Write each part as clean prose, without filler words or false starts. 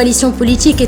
coalition politique est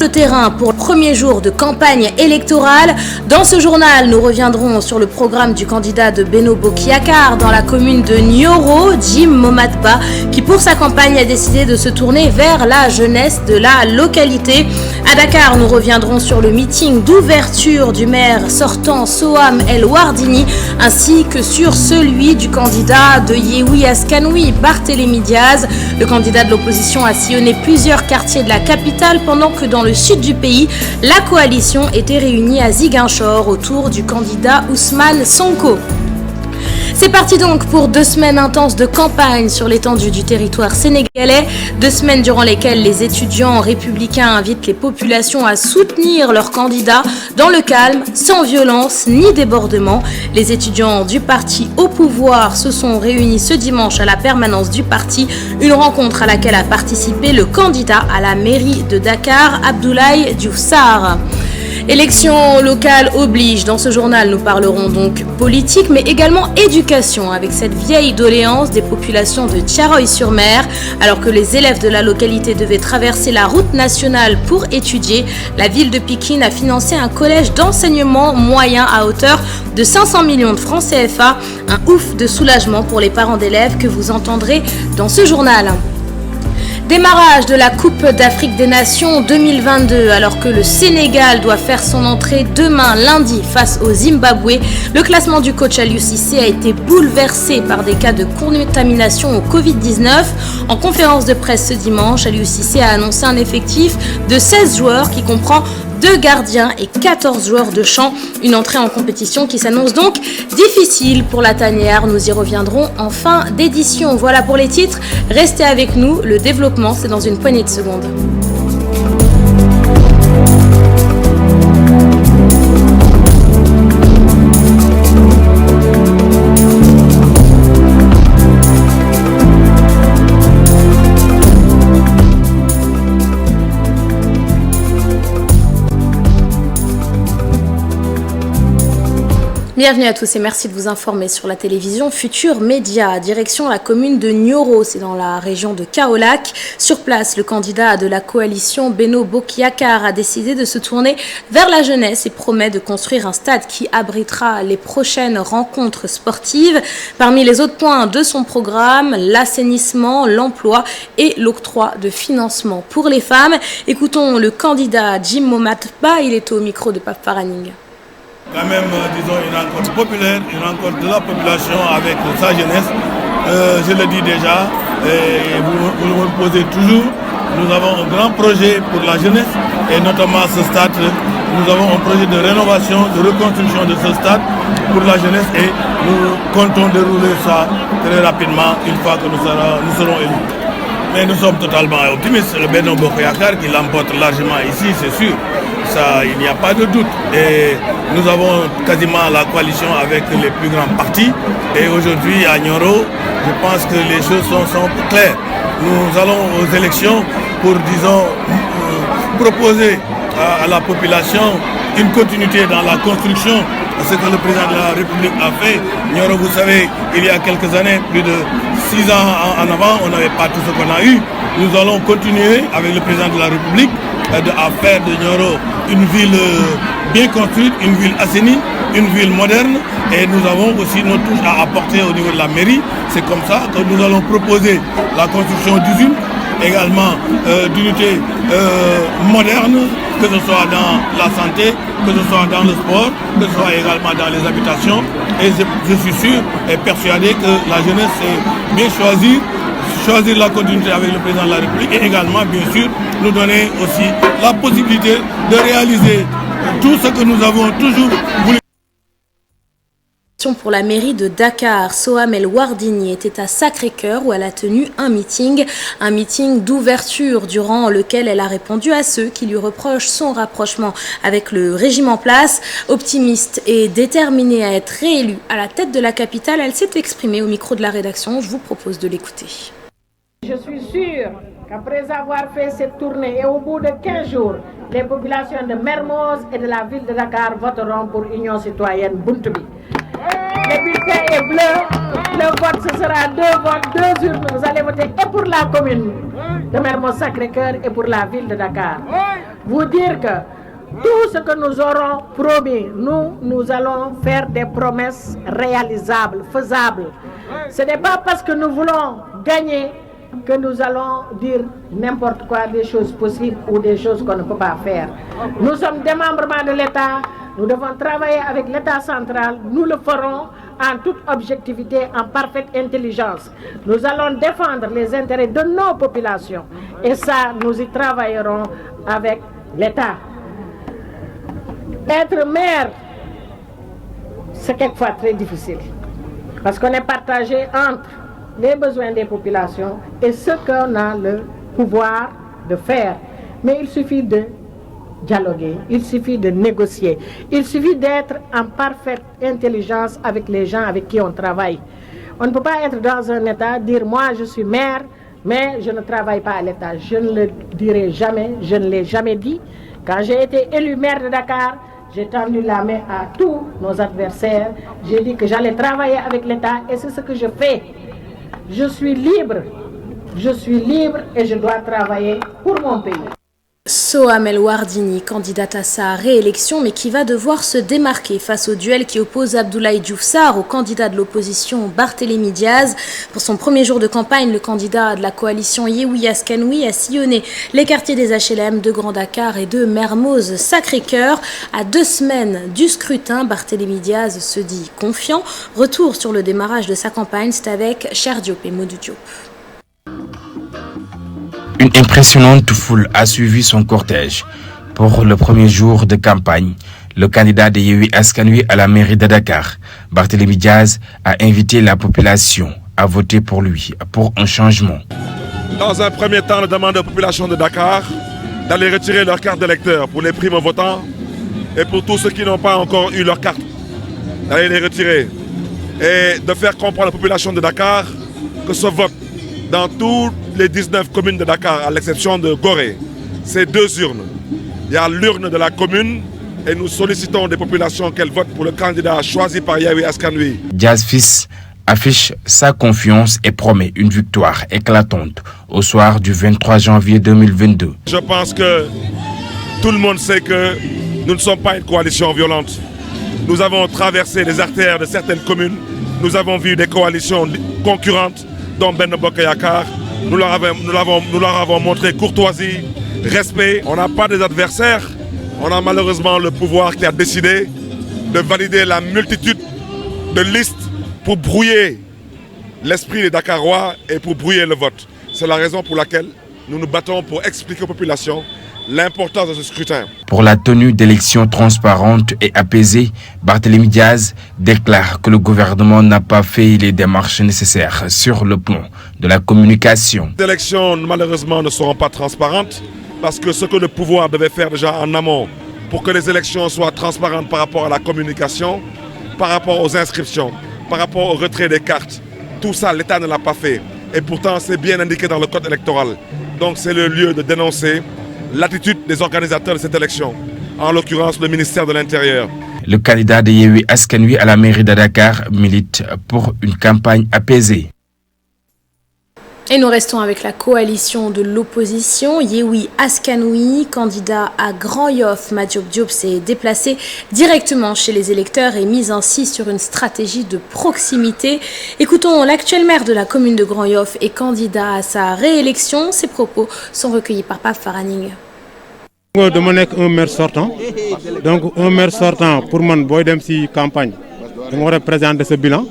le terrain pour le premier jour de campagne électorale. Dans ce journal, nous reviendrons sur le programme du candidat de Benno Bokk Yakaar dans la commune de Nioro, Jim Momatba, qui pour sa campagne a décidé de se tourner vers la jeunesse de la localité. À Dakar, nous reviendrons sur le meeting d'ouverture du maire sortant Soham El Wardini, ainsi que sur celui du candidat de Yewwi Askan Wi, Barthélémy Diaz. Le candidat de l'opposition a sillonné plusieurs quartiers de la capitale pendant que dans le sud du pays, la coalition était réunie à Ziguinchor autour du candidat Ousmane Sonko. C'est parti donc pour 2 semaines intenses de campagne sur l'étendue du territoire sénégalais, 2 semaines durant lesquelles les étudiants républicains invitent les populations à soutenir leurs candidats dans le calme, sans violence ni débordement. Les étudiants du parti au pouvoir se sont réunis ce dimanche à la permanence du parti, une rencontre à laquelle a participé le candidat à la mairie de Dakar, Abdoulaye Diouf Sarr. Élection locale oblige. Dans ce journal, nous parlerons donc politique, mais également éducation, avec cette vieille doléance des populations de Thiaroye-sur-Mer. Alors que les élèves de la localité devaient traverser la route nationale pour étudier, la ville de Pikine a financé un collège d'enseignement moyen à hauteur de 500 millions de francs CFA. Un ouf de soulagement pour les parents d'élèves que vous entendrez dans ce journal. Démarrage de la Coupe d'Afrique des Nations 2022 alors que le Sénégal doit faire son entrée demain lundi face au Zimbabwe. Le classement du coach Aliou Cissé a été bouleversé par des cas de contamination au Covid-19. En conférence de presse ce dimanche, Aliou Cissé a annoncé un effectif de 16 joueurs qui comprend 2 gardiens et 14 joueurs de champ. Une entrée en compétition qui s'annonce donc difficile pour la tanière. Nous y reviendrons en fin d'édition. Voilà pour les titres. Restez avec nous. Le développement, c'est dans une poignée de secondes. Bienvenue à tous et merci de vous informer sur la télévision Futur Média. Direction la commune de Nioro, c'est dans la région de Kaolack. Sur place, le candidat de la coalition Benno Bokk Yakaar a décidé de se tourner vers la jeunesse et promet de construire un stade qui abritera les prochaines rencontres sportives. Parmi les autres points de son programme, l'assainissement, l'emploi et l'octroi de financement pour les femmes. Écoutons le candidat Jim Momatba, il est au micro de Pape Faraning. Quand même, disons, une rencontre populaire, une rencontre de la population avec sa jeunesse. Je le dis déjà, et vous me posez toujours, nous avons un grand projet pour la jeunesse, et notamment ce stade, nous avons un projet de rénovation, de reconstruction de ce stade pour la jeunesse, et nous comptons dérouler ça très rapidement, une fois que nous serons élus. Mais nous sommes totalement optimistes. Le Benno Bokk Yakaar qui l'emporte largement ici, c'est sûr. Ça, il n'y a pas de doute. Et nous avons quasiment la coalition avec les plus grands partis. Et aujourd'hui, à Nioro, je pense que les choses sont claires. Nous allons aux élections pour, disons, proposer à la population une continuité dans la construction de ce que le président de la République a fait. Nioro, vous savez, il y a quelques années, plus de 6 ans en avant, on n'avait pas tout ce qu'on a eu. Nous allons continuer avec le président de la République à faire de Nioro une ville bien construite, une ville assainie, une ville moderne. Et nous avons aussi notre touche à apporter au niveau de la mairie. C'est comme ça que nous allons proposer la construction d'usines, également d'unités modernes, que ce soit dans la santé, que ce soit dans le sport, que ce soit également dans les habitations. Et je suis sûr et persuadé que la jeunesse est bien choisir la continuité avec le président de la République et également, bien sûr, nous donner aussi la possibilité de réaliser tout ce que nous avons toujours voulu. Pour la mairie de Dakar, Soham El Wardini était à Sacré-Cœur où elle a tenu un meeting d'ouverture durant lequel elle a répondu à ceux qui lui reprochent son rapprochement avec le régime en place. Optimiste et déterminée à être réélue à la tête de la capitale, elle s'est exprimée au micro de la rédaction. Je vous propose de l'écouter. Je suis sûre qu'après avoir fait cette tournée et au bout de 15 jours, les populations de Mermoz et de la ville de Dakar voteront pour Union citoyenne Buntubi. les bulletins est bleu, le vote ce sera 2 votes, 2 urnes. Vous allez voter et pour la commune de Mermoz Sacré-Cœur et pour la ville de Dakar. Vous dire que tout ce que nous aurons promis, nous allons faire des promesses réalisables, faisables. Ce n'est pas parce que nous voulons gagner que nous allons dire n'importe quoi, des choses possibles ou des choses qu'on ne peut pas faire. Nous sommes des membres de l'État, nous devons travailler avec l'État central, nous le ferons en toute objectivité, en parfaite intelligence. Nous allons défendre les intérêts de nos populations et ça, nous y travaillerons avec l'État. Être maire, c'est quelquefois très difficile parce qu'on est partagé entre les besoins des populations et ce qu'on a le pouvoir de faire. Mais il suffit de dialoguer, il suffit de négocier, il suffit d'être en parfaite intelligence avec les gens avec qui on travaille. On ne peut pas être dans un État, dire moi je suis maire, mais je ne travaille pas à l'État. Je ne le dirai jamais, je ne l'ai jamais dit. Quand j'ai été élu maire de Dakar, j'ai tendu la main à tous nos adversaires. J'ai dit que j'allais travailler avec l'État et c'est ce que je fais. Je suis libre et je dois travailler pour mon pays. Soham El Wardini, candidate à sa réélection, mais qui va devoir se démarquer face au duel qui oppose Abdoulaye Diouf Sarr au candidat de l'opposition Barthélémy Diaz. Pour son premier jour de campagne, le candidat de la coalition Yewwi Askan Wi a sillonné les quartiers des HLM de Grand Dakar et de Mermoz Sacré-Cœur. À 2 semaines du scrutin, Barthélémy Diaz se dit confiant. Retour sur le démarrage de sa campagne, c'est avec Cher Diop et Modou Diop. Une impressionnante foule a suivi son cortège. Pour le premier jour de campagne, le candidat de Yewwi Askan Wi à la mairie de Dakar, Barthélémy Diaz, a invité la population à voter pour lui, pour un changement. Dans un premier temps, on demande aux populations de Dakar d'aller retirer leur carte d'électeur pour les primo-votants et pour tous ceux qui n'ont pas encore eu leur carte, d'aller les retirer et de faire comprendre à la population de Dakar que ce vote dans toutes les 19 communes de Dakar, à l'exception de Gorée, c'est 2 urnes. Il y a l'urne de la commune et nous sollicitons des populations qu'elles votent pour le candidat choisi par Yewwi Askan Wi. Diaz fils affiche sa confiance et promet une victoire éclatante au soir du 23 janvier 2022. Je pense que tout le monde sait que nous ne sommes pas une coalition violente. Nous avons traversé les artères de certaines communes. Nous avons vu des coalitions concurrentes, dont Benno Bokk Yakaar. Nous leur avons montré courtoisie, respect. On n'a pas des adversaires. On a malheureusement le pouvoir qui a décidé de valider la multitude de listes pour brouiller l'esprit des Dakarois et pour brouiller le vote. C'est la raison pour laquelle nous nous battons pour expliquer aux populations l'importance de ce scrutin. Pour la tenue d'élections transparentes et apaisées, Barthélémy Diaz déclare que le gouvernement n'a pas fait les démarches nécessaires sur le plan de la communication. Les élections, malheureusement, ne seront pas transparentes parce que ce que le pouvoir devait faire déjà en amont pour que les élections soient transparentes par rapport à la communication, par rapport aux inscriptions, par rapport au retrait des cartes, tout ça, l'État ne l'a pas fait. Et pourtant, c'est bien indiqué dans le code électoral. Donc c'est le lieu de dénoncer l'attitude des organisateurs de cette élection, en l'occurrence le ministère de l'Intérieur. Le candidat de Yewwi Askan Wi à la mairie de Dakar milite pour une campagne apaisée. Et nous restons avec la coalition de l'opposition, Yewwi Askan Wi, candidat à Grand Yoff. Madiop Diop s'est déplacé directement chez les électeurs et mise ainsi sur une stratégie de proximité. Écoutons l'actuel maire de la commune de Grand Yoff et candidat à sa réélection. Ses propos sont recueillis par Pape Faraning. dama nekk un maire sortant donc un maire sortant pour man booy dem ci campagne da nga war a présenter ce bilan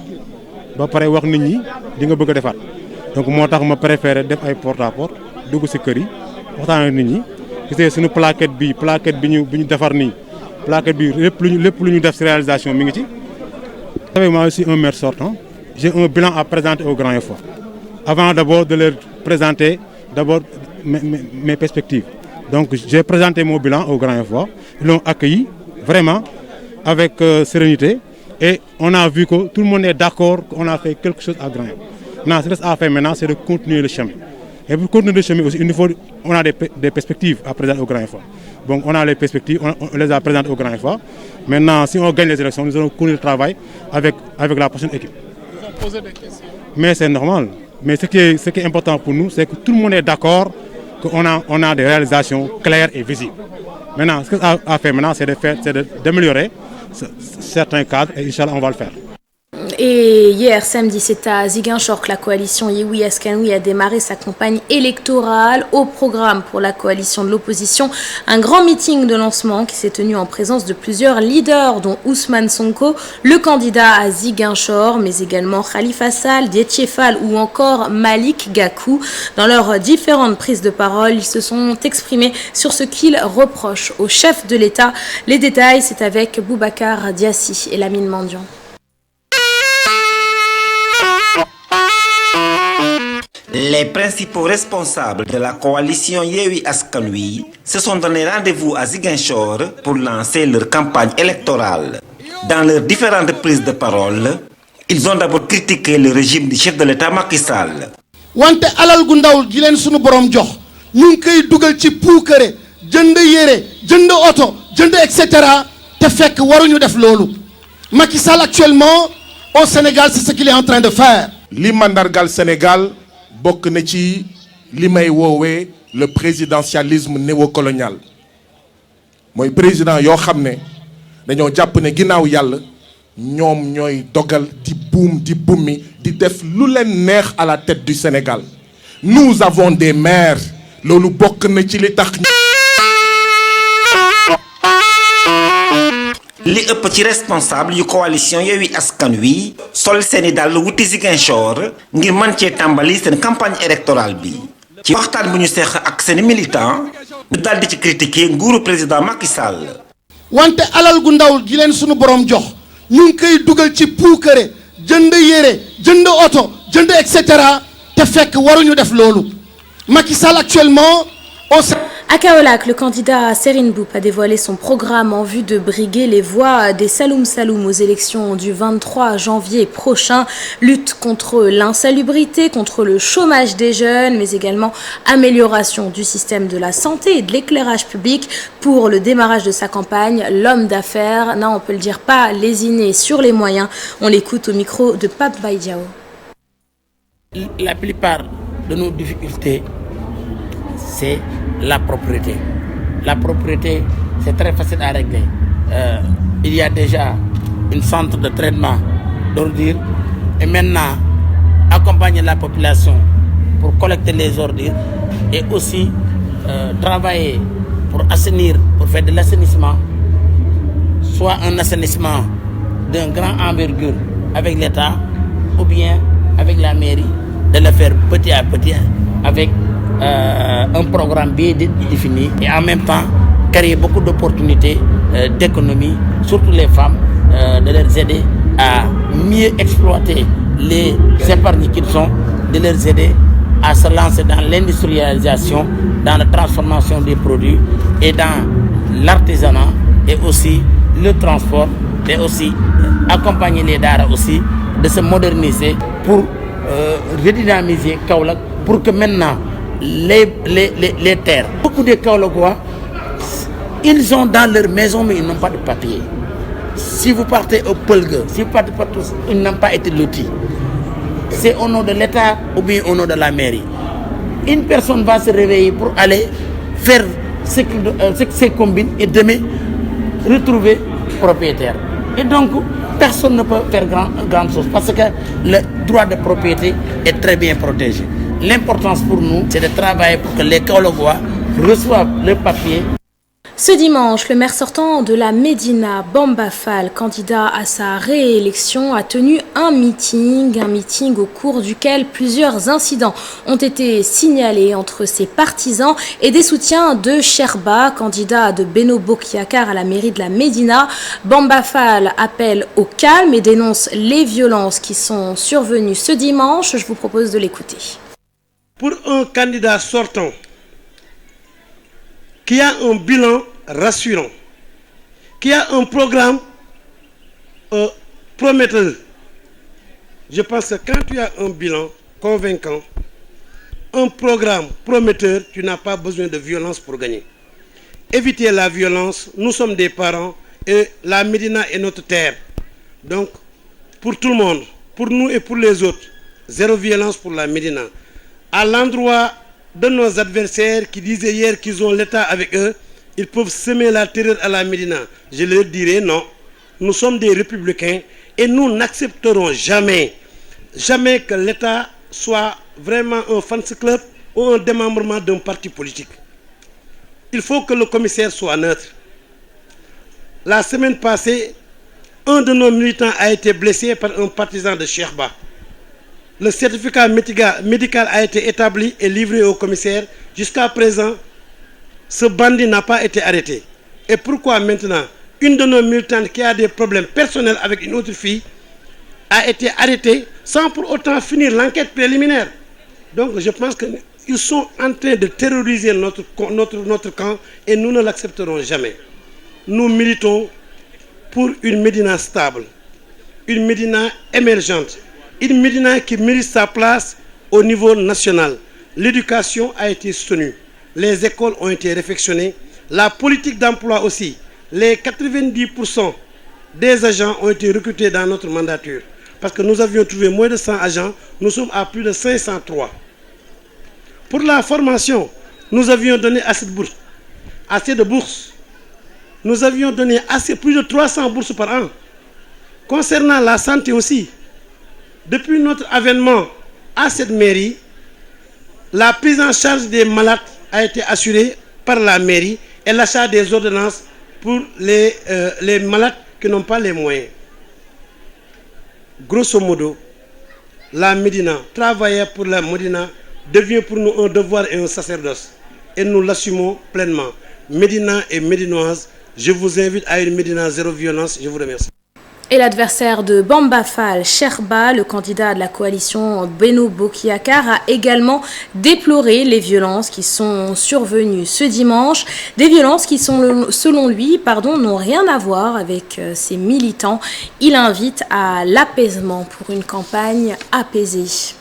ba pare wax nit ñi di nga bëgg a defaat donc moo tax ma préféré def ay porte à porte dugg ci kër yi waxtaan ak nit ñi gisee suñu plaquette bi ñu defar nii plaquette bi lépp lu ñu def ci réalisation mi ngi ci. Vous savez, moi aussi un maire sortant j'ai un bilan à présenter au Grand Yoff avant d'abord de leur présenter d'abord mes perspectives. Donc j'ai présenté mon bilan au Grand Yoff. Ils l'ont accueilli vraiment avec sérénité et on a vu que tout le monde est d'accord qu'on a fait quelque chose à Grand Yoff. Maintenant, ce qui reste à faire maintenant, c'est de continuer le chemin. Et pour continuer de chemin aussi, on a des perspectives à présenter au Grand Effort. Donc on a les perspectives, on les a présentées au Grand Effort. Maintenant, si on gagne les élections, nous allons continuer le travail avec la prochaine équipe. Vous avez posé des questions. Mais c'est normal. Mais ce qui est important pour nous, c'est que tout le monde est d'accord qu'on a des réalisations claires et visibles. Maintenant, ce qu'on a à faire maintenant, c'est d'améliorer certains cadres et Inch'Allah, on va le faire. Et hier, samedi, c'est à Ziguinchor que la coalition Yewwi Askan Wi a démarré sa campagne électorale. Au programme pour la coalition de l'opposition, un grand meeting de lancement qui s'est tenu en présence de plusieurs leaders, dont Ousmane Sonko, le candidat à Ziguinchor, mais également Khalifa Sall, Déthié Fall ou encore Malick Gakou. Dans leurs différentes prises de parole, ils se sont exprimés sur ce qu'ils reprochent au chef de l'État. Les détails, c'est avec Boubacar Diassi et Lamine Mandion. Les principaux responsables de la coalition Yewwi Askan Wi se sont donné rendez-vous à Ziguinchor pour lancer leur campagne électorale. Dans leurs différentes prises de parole, ils ont d'abord critiqué le régime du chef de l'État Macky Sall. Wante alal gu ndaw gi leen sunu borom jox ñu ngi koy dugal ci puukare jënd yére jënd oto jënd etc. te fekk waruñu def loolu. Macky Sall actuellement au Sénégal, c'est ce qu'il est en train de faire. Li mandargal Sénégal bokk na ci li may woowee le présidentialisme néocolonial mooy président yoo xam ne dañoo jàpp ne ginnaaw yàlla ñoom ñooy dogal di buum di bummi di def lu leen neex à la tête du Sénégal. Nous avons des maires loolu bokk na ci li tax. li ëpp ci responsable yu coalition Yewwi Askan Wi sol seeni dàll wuti Ziguinchor ngir mën cee tàmbali seen campagne électorale bi. ci waxtaan bu ñu seex ak seeni militants ñu daldi ci critiquer nguuru président Macky Sall. wante alal gu ndaw gi leen sunu borom jox ñu ngi koy dugal ci puukare jënd yére jënd oto jënd etc. te fekk waruñu def loolu. Macky Sall actuellement À Kaolack, le candidat Serine Mboup a dévoilé son programme en vue de briguer les voix des Saloum Saloum aux élections du 23 janvier prochain. Lutte contre l'insalubrité, contre le chômage des jeunes, mais également amélioration du système de la santé et de l'éclairage public. Pour le démarrage de sa campagne, l'homme d'affaires n'a, on peut le dire, pas lésiné sur les moyens. On l'écoute au micro de Pape Baïdiao. La plupart de nos difficultés, c'est la propriété. La propriété, c'est très facile à régler. Il y a déjà un centre de traitement d'ordures et maintenant accompagner la population pour collecter les ordures et aussi travailler pour assainir, pour faire de l'assainissement, soit un assainissement d'un grand envergure avec l'État ou bien avec la mairie, de le faire petit à petit avec un programme bien défini et en même temps créer beaucoup d'opportunités d'économie, surtout les femmes, de les aider à mieux exploiter les épargnes qu'ils ont, de les aider à se lancer dans l'industrialisation, dans la transformation des produits et dans l'artisanat et aussi le transport et aussi accompagner les daara aussi de se moderniser pour redynamiser Kaolack pour que maintenant les terres. Beaucoup de Kaolackois, ils ont dans leur maison mais ils n'ont pas de papier. Si vous partez au Pelgue, si vous partez partout, ils n'ont pas été lotis. C'est au nom de l'État ou bien au nom de la mairie. Une personne va se réveiller pour aller faire ce qui combine et demain retrouver propriétaire. Et donc, personne ne peut faire grande chose parce que le droit de propriété est très bien protégé. L'importance pour nous, c'est de travailler pour que les Kaolackois reçoivent le papier. Ce dimanche, le maire sortant de la Médina, Bamba Fall, candidat à sa réélection, a tenu un meeting au cours duquel plusieurs incidents ont été signalés entre ses partisans et des soutiens de Sherba, candidat de Beno Bokyakar à la mairie de la Médina. Bamba Fall appelle au calme et dénonce les violences qui sont survenues ce dimanche. Je vous propose de l'écouter. Pour un candidat sortant qui a un bilan rassurant, qui a un programme prometteur, je pense que quand tu as un bilan convaincant, un programme prometteur, tu n'as pas besoin de violence pour gagner. Éviter la violence, nous sommes des parents et la Médina est notre terre. Donc, pour tout le monde, pour nous et pour les autres, zéro violence pour la Médina. À l'endroit de nos adversaires qui disaient hier qu'ils ont l'État avec eux, ils peuvent semer la terreur à la Médina. Je leur dirai non. Nous sommes des républicains et nous n'accepterons jamais que l'État soit vraiment un fans club ou un démembrement d'un parti politique. Il faut que le commissaire soit neutre. La semaine passée, un de nos militants a été blessé par un partisan de Cheikh Ba. Le certificat médical a été établi et livré au commissaire. Jusqu'à présent, ce bandit n'a pas été arrêté. Et pourquoi maintenant, une de nos militantes qui a des problèmes personnels avec une autre fille a été arrêtée sans pour autant finir l'enquête préliminaire? Donc je pense qu'ils sont en train de terroriser notre camp et nous ne l'accepterons jamais. Nous militons pour une Médina stable, une Médina émergente, une Médina qui mérite sa place au niveau national. L'éducation a été soutenue, les écoles ont été réfectionnées, la politique d'emploi aussi. Les 90% des agents ont été recrutés dans notre mandature. Parce que nous avions trouvé moins de 100 agents, nous sommes à plus de 503. Pour la formation, nous avions donné assez de bourses. Nous avions donné plus de 300 bourses par an. Concernant la santé aussi, depuis notre avènement à cette mairie, la prise en charge des malades a été assurée par la mairie et l'achat des ordonnances pour les malades qui n'ont pas les moyens. Grosso modo, la Médina, travailler pour la Médina devient pour nous un devoir et un sacerdoce. Et nous l'assumons pleinement. Médina et Médinoise, je vous invite à une Médina zéro violence. Je vous remercie. Et l'adversaire de Bamba Fall, Cheikh Ba, le candidat de la coalition Benno Bokk Yakaar, a également déploré les violences qui sont survenues ce dimanche. Des violences qui, selon lui, n'ont rien à voir avec ses militants. Il invite à l'apaisement pour une campagne apaisée.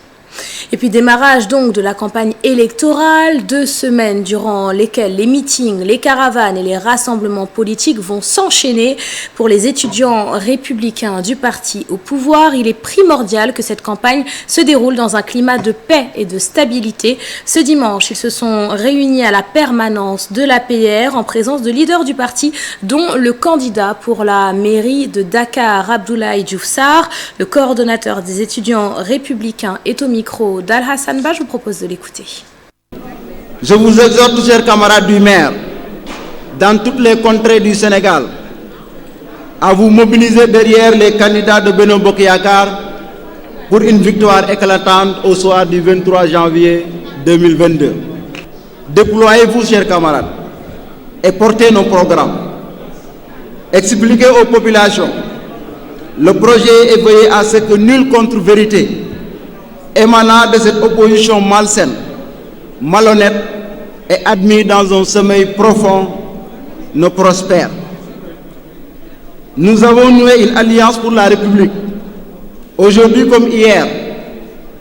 Et puis démarrage donc de la campagne électorale, 2 semaines durant lesquelles les meetings, les caravanes et les rassemblements politiques vont s'enchaîner. Pour les étudiants républicains du parti au pouvoir, il est primordial que cette campagne se déroule dans un climat de paix et de stabilité. Ce dimanche, ils se sont réunis à la permanence de l'APR en présence de leaders du parti, dont le candidat pour la mairie de Dakar, Abdoulaye Diouf Sarr. Le coordonnateur des étudiants républicains est au micro d'Al-Hassan Ba, je vous propose de l'écouter. Je vous exhorte, chers camarades du maire, dans toutes les contrées du Sénégal, à vous mobiliser derrière les candidats de Benno Bokk Yakaar pour une victoire éclatante au soir du 23 janvier 2022. Déployez-vous, chers camarades, et portez nos programmes. Expliquez aux populations le projet et veillez à ce que nulle contre-vérité émanant de cette opposition malsaine, malhonnête et admise dans un sommeil profond ne prospère. Nous avons noué une alliance pour la République, aujourd'hui comme hier,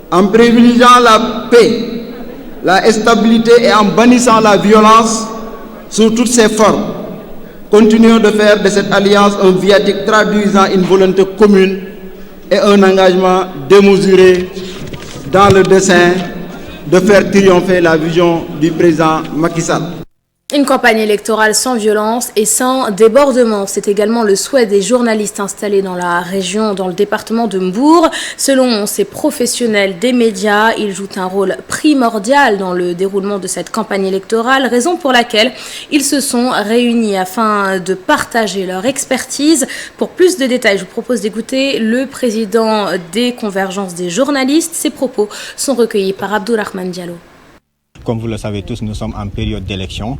en privilégiant la paix, la stabilité et en bannissant la violence sous toutes ses formes. Continuons de faire de cette alliance un viatique traduisant une volonté commune et un engagement démesuré dans le dessein de faire triompher la vision du président Macky Sall. Une campagne électorale sans violence et sans débordement. C'est également le souhait des journalistes installés dans la région, dans le département de Mbour. Selon ces professionnels des médias, ils jouent un rôle primordial dans le déroulement de cette campagne électorale, raison pour laquelle ils se sont réunis afin de partager leur expertise. Pour plus de détails, je vous propose d'écouter le président des convergences des journalistes. Ses propos sont recueillis par Abdourahmane Diallo. Comme vous le savez tous, nous sommes en période d'élection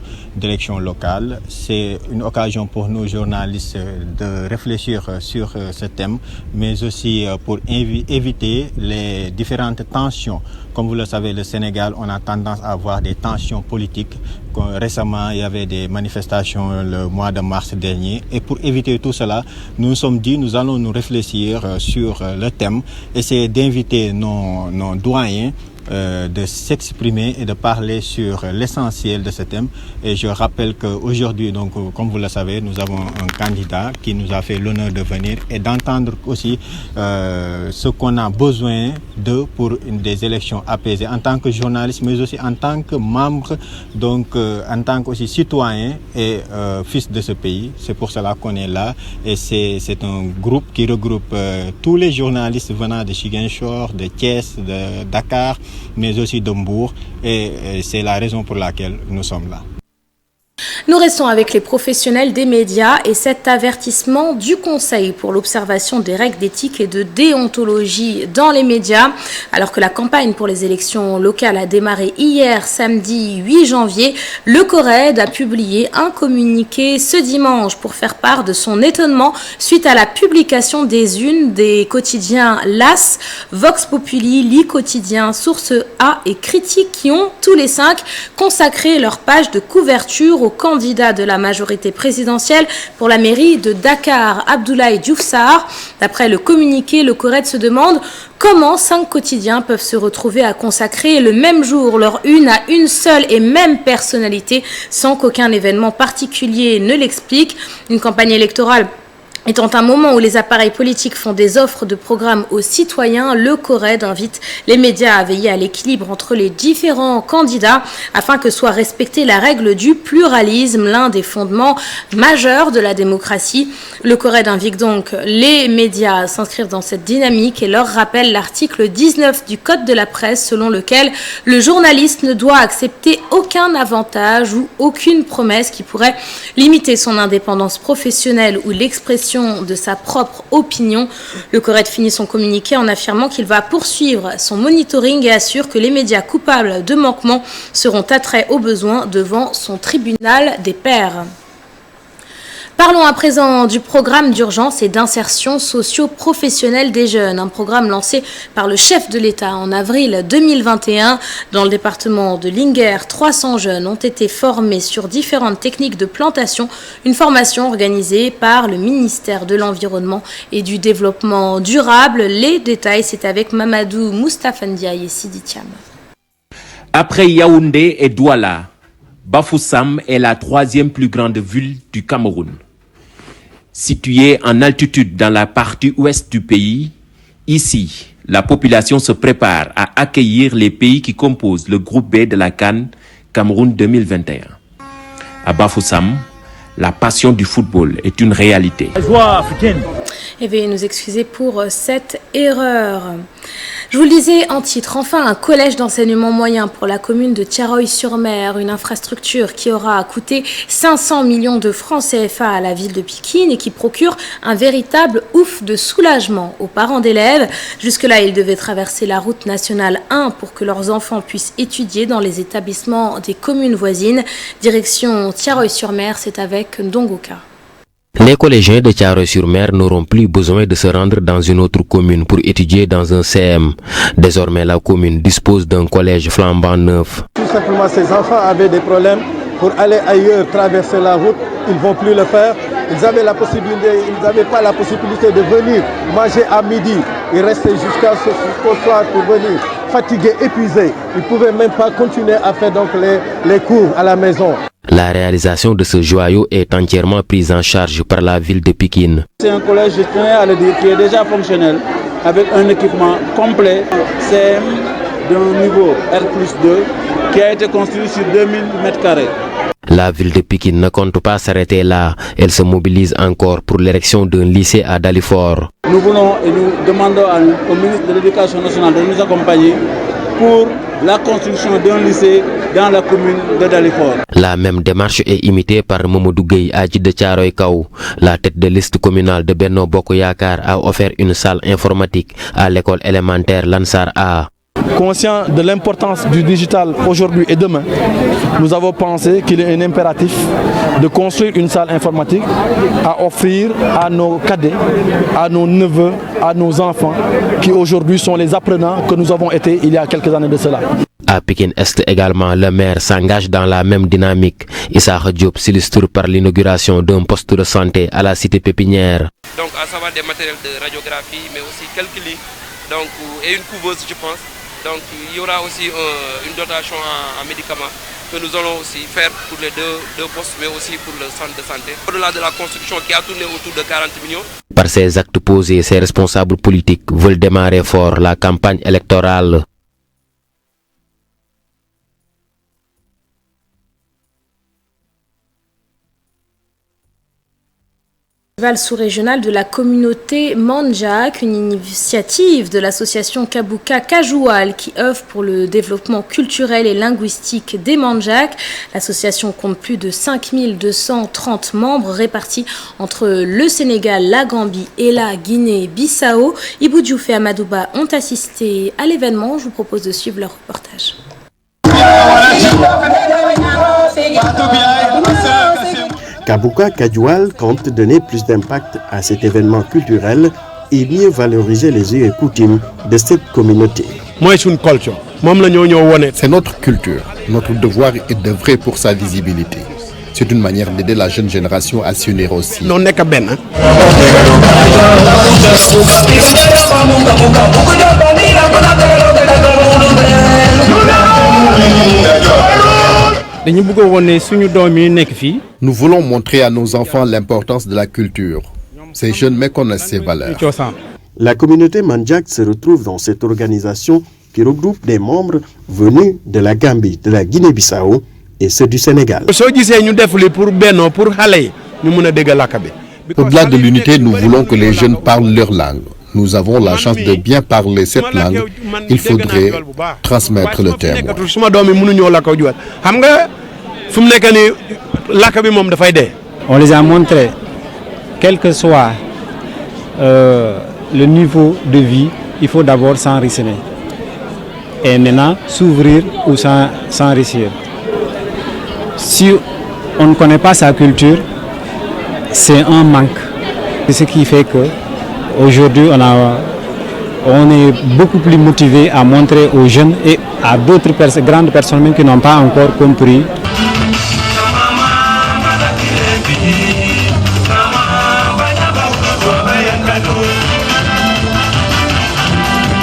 locale. C'est une occasion pour nous journalistes de réfléchir sur ce thème, mais aussi pour éviter les différentes tensions. Comme vous le savez, le Sénégal, on a tendance à avoir des tensions politiques. Récemment, il y avait des manifestations le mois de mars dernier. Et pour éviter tout cela, nous nous sommes dit, nous allons nous réfléchir sur le thème, essayer d'inviter nos doyens de s'exprimer et de parler sur l'essentiel de ce thème. Et je rappelle qu'aujourd'hui, donc, comme vous le savez, nous avons un candidat qui nous a fait l'honneur de venir et d'entendre aussi ce qu'on a besoin de pour des élections apaisées en tant que journaliste, mais aussi en tant que membre, donc en tant que aussi citoyen et fils de ce pays. C'est pour cela qu'on est là et c'est un groupe qui regroupe tous les journalistes venant de Ziguinchor, de Thiès, de Dakar, mais aussi de Mbour et c'est la raison pour laquelle nous sommes là. Nous restons avec les professionnels des médias et cet avertissement du Conseil pour l'observation des règles d'éthique et de déontologie dans les médias. Alors que la campagne pour les élections locales a démarré hier, samedi 8 janvier, le CORED a publié un communiqué ce dimanche pour faire part de son étonnement suite à la publication des unes des quotidiens LAS, Vox Populi, Li Quotidien, Source A et Critique qui ont tous les 5 consacré leur page de couverture au candidat de la majorité présidentielle pour la mairie de Dakar, Abdoulaye Diouf Sarr. D'après le communiqué, le CORED se demande comment 5 quotidiens peuvent se retrouver à consacrer le même jour leur une à une seule et même personnalité sans qu'aucun événement particulier ne l'explique. Une campagne électorale étant un moment où les appareils politiques font des offres de programmes aux citoyens, le CORED invite les médias à veiller à l'équilibre entre les différents candidats afin que soit respectée la règle du pluralisme, l'un des fondements majeurs de la démocratie. Le CORED invite donc les médias à s'inscrire dans cette dynamique et leur rappelle l'article 19 du Code de la presse selon lequel le journaliste ne doit accepter aucun avantage ou aucune promesse qui pourrait limiter son indépendance professionnelle ou l'expression de sa propre opinion. Le CORED finit son communiqué en affirmant qu'il va poursuivre son monitoring et assure que les médias coupables de manquements seront attraits au besoin devant son tribunal des pairs. Parlons à présent du programme d'urgence et d'insertion socio-professionnelle des jeunes, un programme lancé par le chef de l'État en avril 2021. Dans le département de Linguère, 300 jeunes ont été formés sur différentes techniques de plantation, une formation organisée par le ministère de l'Environnement et du Développement durable. Les détails, c'est avec Mamadou Moustapha Ndiaye et Sidi Thiam. Après Yaoundé et Douala, Bafoussam est la 3e plus grande ville du Cameroun. Située en altitude dans la partie ouest du pays, ici, la population se prépare à accueillir les pays qui composent le groupe B de la CAN Cameroun 2021. À Bafoussam, la passion du football est une réalité. Et veuillez nous excuser pour cette erreur. Je vous le disais en titre, enfin un collège d'enseignement moyen pour la commune de Thiaroye-sur-Mer, une infrastructure qui aura coûté 500 millions de francs CFA à la ville de Pikine et qui procure un véritable ouf de soulagement aux parents d'élèves. Jusque-là, ils devaient traverser la route nationale 1 pour que leurs enfants puissent étudier dans les établissements des communes voisines. Direction Thiaroye-sur-Mer, c'est avec Ndongoka. Les collégiens de Thiaroye-sur-Mer n'auront plus besoin de se rendre dans une autre commune pour étudier dans un CM. Désormais, la commune dispose d'un collège flambant neuf. Tout simplement, ces enfants avaient des problèmes pour aller ailleurs, traverser la route. Ils ne vont plus le faire. Ils n'avaient pas la possibilité de venir manger à midi et rester jusqu'au soir pour venir fatigués, épuisés. Ils ne pouvaient même pas continuer à faire donc les cours à la maison. La réalisation de ce joyau est entièrement prise en charge par la ville de Pikine. C'est un collège, je tenais à le dire, qui est déjà fonctionnel, avec un équipement complet, CM d'un niveau R+2, qui a été construit sur 2000 m². La ville de Pikine ne compte pas s'arrêter là. Elle se mobilise encore pour l'érection d'un lycée à Dalifort. Nous voulons et nous demandons au ministre de l'Éducation nationale de nous accompagner pour la construction d'un lycée dans la commune de Dalifort. La même démarche est imitée par Mamadou Gueye Adji de Thiaroye Kaw. La tête de liste communale de Benno Bokk Yakaar a offert une salle informatique à l'école élémentaire Lansar A. Conscient de l'importance du digital aujourd'hui et demain, nous avons pensé qu'il est un impératif de construire une salle informatique à offrir à nos cadets, à nos neveux, à nos enfants qui aujourd'hui sont les apprenants que nous avons été il y a quelques années de cela. À Pikine Est également, le maire s'engage dans la même dynamique. Issa Diop s'illustre par l'inauguration d'un poste de santé à la cité pépinière. Donc à savoir des matériels de radiographie mais aussi quelques lits donc, et une couveuse je pense. Donc il y aura aussi une dotation en médicaments que nous allons aussi faire pour les deux postes, mais aussi pour le centre de santé. Au-delà de la construction qui a tourné autour de 40 millions. Par ces actes posés, ces responsables politiques veulent démarrer fort la campagne électorale. Sous-régional de la communauté Mandjak, une initiative de l'association Kabuka Kajual qui œuvre pour le développement culturel et linguistique des Mandjak. L'association compte plus de 5230 membres répartis entre le Sénégal, la Gambie et la Guinée-Bissau. Ibou Diouf et Amadouba ont assisté à l'événement. Je vous propose de suivre leur reportage. Kabuka Kajual compte donner plus d'impact à cet événement culturel et mieux valoriser les us et coutumes de cette communauté. C'est notre culture. Notre devoir est d'œuvrer pour sa visibilité. C'est une manière d'aider la jeune génération à s'unir aussi. Nous voulons montrer à nos enfants l'importance de la culture. Ces jeunes méconnaissent ces valeurs. La communauté Mandjak se retrouve dans cette organisation qui regroupe des membres venus de la Gambie, de la Guinée-Bissau et ceux du Sénégal. Au-delà de l'unité, nous voulons que les jeunes parlent leur langue. Nous avons la chance de bien parler cette langue. Il faudrait transmettre le terme. On les a montré, quel que soit le niveau de vie, il faut d'abord s'enrichir. Et maintenant, s'ouvrir ou s'enrichir. Si on ne connaît pas sa culture, c'est un manque. C'est ce qui fait que aujourd'hui, on est beaucoup plus motivé à montrer aux jeunes et à d'autres grandes personnes même qui n'ont pas encore compris.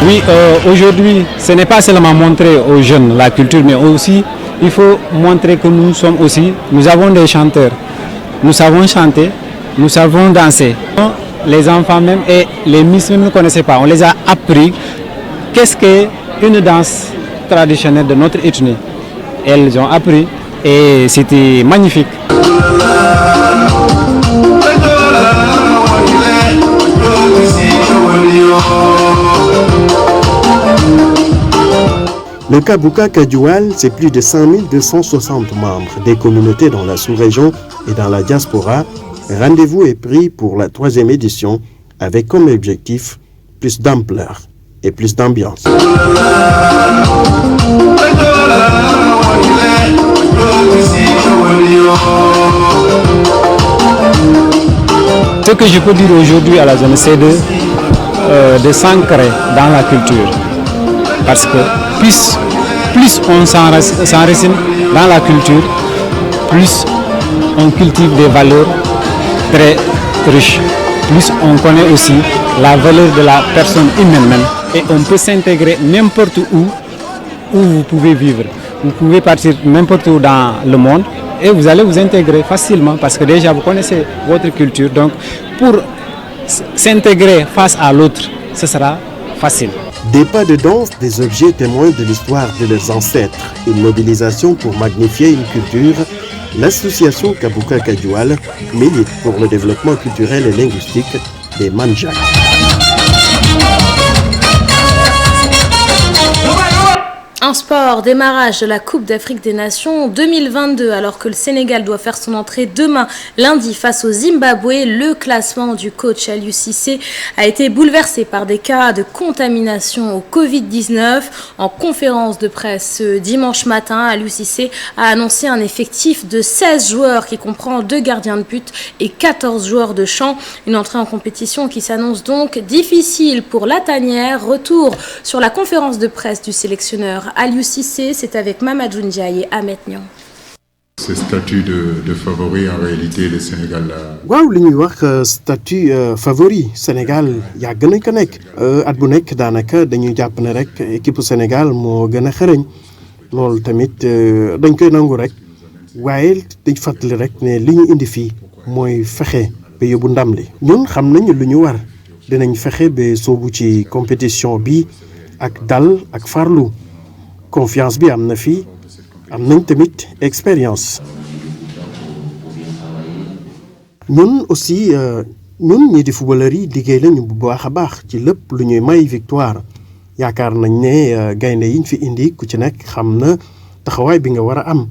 Oui, aujourd'hui, ce n'est pas seulement montrer aux jeunes la culture, mais aussi, il faut montrer que nous avons des chanteurs. Nous savons chanter, nous savons danser. Les enfants même et les miss même ne connaissaient pas. On les a appris qu'est-ce qu'une danse traditionnelle de notre ethnie. Elles ont appris et c'était magnifique. Le Kabuka Kajual, c'est plus de 5260 membres des communautés dans la sous-région et dans la diaspora. Rendez-vous est pris pour la 3e édition avec comme objectif plus d'ampleur et plus d'ambiance. Ce que je peux dire aujourd'hui à la zone, c'est de s'ancrer dans la culture. Parce que plus on s'enracine dans la culture, plus on cultive des valeurs très riches. Plus on connaît aussi la valeur de la personne humaine même. Et on peut s'intégrer n'importe où vous pouvez vivre. Vous pouvez partir n'importe où dans le monde et vous allez vous intégrer facilement parce que déjà vous connaissez votre culture. Donc pour s'intégrer face à l'autre, ce sera facile. Des pas de danse, des objets témoins de l'histoire de leurs ancêtres, une mobilisation pour magnifier une culture. L'association Kabuka Kajual milite pour le développement culturel et linguistique des Mandjak. En sport, démarrage de la Coupe d'Afrique des Nations 2022 alors que le Sénégal doit faire son entrée demain lundi face au Zimbabwe. Le classement du coach Aliou Cissé a été bouleversé par des cas de contamination au Covid-19. En conférence de presse ce dimanche matin, Aliou Cissé a annoncé un effectif de 16 joueurs qui comprend 2 gardiens de but et 14 joueurs de champ. Une entrée en compétition qui s'annonce donc difficile pour la tanière. Retour sur la conférence de presse du sélectionneur Aliou Cissé, c'est avec Mamadou Ndiaye et Ahmed Niang. ce statut de favori en réalité le Sénégal waaw li ñuy wax statut favori Sénégal yàgg nañ ko nekk at bu nekk daanaka dañuy jàpp ne rek équipe Sénégal moo gën a xarañ loolu tamit dañ koy nangu rek waaye dañ fàttali rek ne li ñu indi fii mooy fexe ba yóbbu ndam li ñun xam nañ lu ñu war dinañ fexe ba soobu ci compétition bi ak dal ak farlu confiance bi am na fii am nañ tamit expérience ñun aussi ñun ñii di footballeur yi liggéey lañu bu baax a baax ci lépp lu ñuy may victoire yaakaar nañ ne gaynde yiñ fi indi ku ci nekk xam na taxawaay bi nga war a am.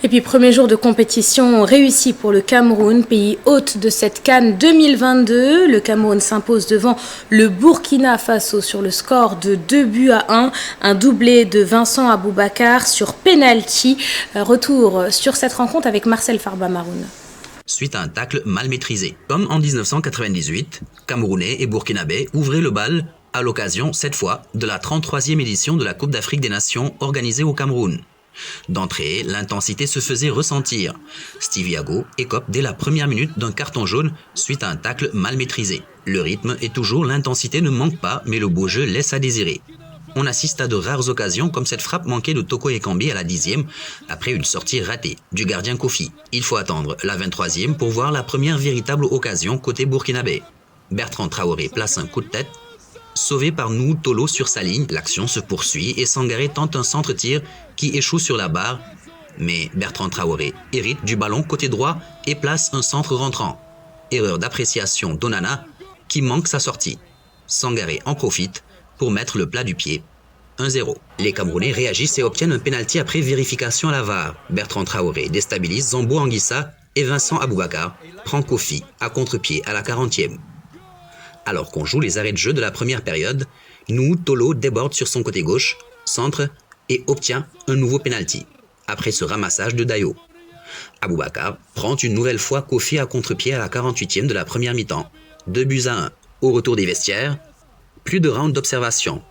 Et puis premier jour de compétition réussi pour le Cameroun, pays hôte de cette CAN 2022. Le Cameroun s'impose devant le Burkina Faso sur le score de 2-1. Un doublé de Vincent Aboubakar sur penalty. Retour sur cette rencontre avec Marcel Farba Maroun. Suite à un tacle mal maîtrisé. Comme en 1998, Camerounais et Burkinabés ouvraient le bal à l'occasion, cette fois, de la 33e édition de la Coupe d'Afrique des Nations organisée au Cameroun. D'entrée, l'intensité se faisait ressentir. Steve Yago écope dès la première minute d'un carton jaune suite à un tacle mal maîtrisé. Le rythme est toujours, l'intensité ne manque pas, mais le beau jeu laisse à désirer. On assiste à de rares occasions comme cette frappe manquée de Toko Ekambi à la 10e après une sortie ratée du gardien Kofi. Il faut attendre la 23e pour voir la première véritable occasion côté burkinabé. Bertrand Traoré place un coup de tête. Sauvé par Nou Tolo sur sa ligne, l'action se poursuit et Sangaré tente un centre-tir qui échoue sur la barre. Mais Bertrand Traoré hérite du ballon côté droit et place un centre rentrant. Erreur d'appréciation d'Onana qui manque sa sortie. Sangaré en profite pour mettre le plat du pied. 1-0. Les Camerounais réagissent et obtiennent un pénalty après vérification à la VAR. Bertrand Traoré déstabilise Zambo Anguissa et Vincent Aboubakar prend Kofi à contre-pied à la 40e. Alors qu'on joue les arrêts de jeu de la première période, Nou Tolo déborde sur son côté gauche, centre et obtient un nouveau pénalty, après ce ramassage de Dayo. Aboubakar prend une nouvelle fois Kofi à contre-pied à la 48e de la première mi-temps. 2-1. Au retour des vestiaires, plus de round d'observation.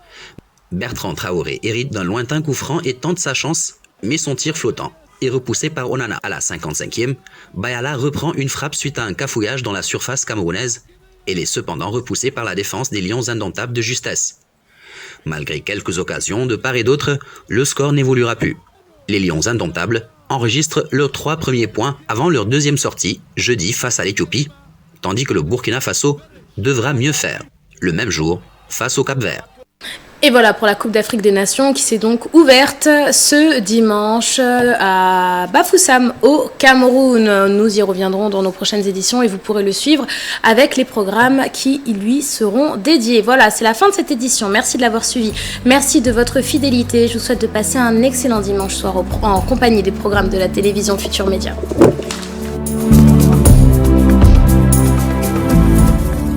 Bertrand Traoré hérite d'un lointain coup franc et tente sa chance, mais son tir flottant est repoussé par Onana. À la 55e, Bayala reprend une frappe suite à un cafouillage dans la surface camerounaise. Elle est cependant repoussée par la défense des Lions indomptables de justesse. Malgré quelques occasions de part et d'autre, le score n'évoluera plus. Les Lions indomptables enregistrent leurs 3 premiers points avant leur deuxième sortie, jeudi face à l'Éthiopie, tandis que le Burkina Faso devra mieux faire, le même jour, face au Cap-Vert. Et voilà pour la Coupe d'Afrique des Nations qui s'est donc ouverte ce dimanche à Bafoussam au Cameroun. Nous y reviendrons dans nos prochaines éditions et vous pourrez le suivre avec les programmes qui lui seront dédiés. Voilà, c'est la fin de cette édition. Merci de l'avoir suivi. Merci de votre fidélité. Je vous souhaite de passer un excellent dimanche soir en compagnie des programmes de la télévision Futur Média.